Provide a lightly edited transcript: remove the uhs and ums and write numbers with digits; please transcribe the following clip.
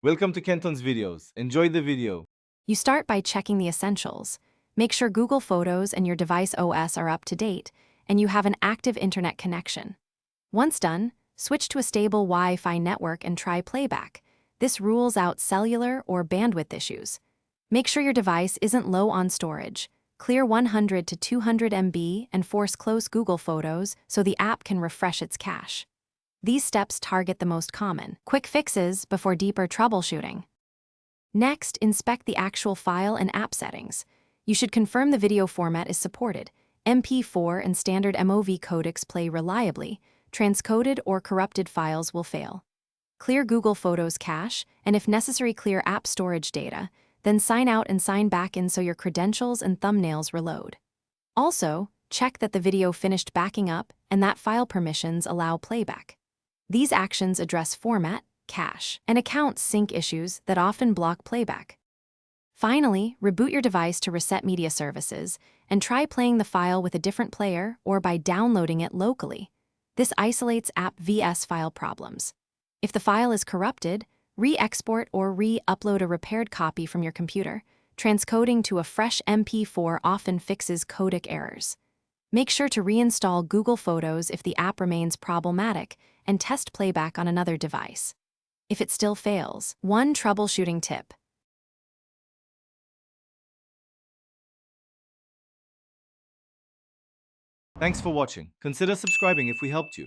Welcome to Kenton's videos. Enjoy the video. You start by checking the essentials. Make sure Google Photos and your device OS are up to date, and you have an active internet connection. Once done, switch to a stable Wi-Fi network and try playback. This rules out cellular or bandwidth issues. Make sure your device isn't low on storage. Clear 100 to 200 MB and force close Google Photos so the app can refresh its cache. These steps target the most common, quick fixes before deeper troubleshooting. Next, inspect the actual file and app settings. You should confirm the video format is supported. MP4 and standard MOV codecs play reliably. Transcoded or corrupted files will fail. Clear Google Photos cache, and if necessary clear app storage data, then sign out and sign back in so your credentials and thumbnails reload. Also, check that the video finished backing up and that file permissions allow playback. These actions address format, cache, and account sync issues that often block playback. Finally, reboot your device to reset media services and try playing the file with a different player or by downloading it locally. This isolates app vs file problems. If the file is corrupted, re-export or re-upload a repaired copy from your computer. Transcoding to a fresh MP4 often fixes codec errors. Make sure to reinstall Google Photos if the app remains problematic and test playback on another device. If it still fails, one troubleshooting tip. Thanks for watching. Consider subscribing if we helped you.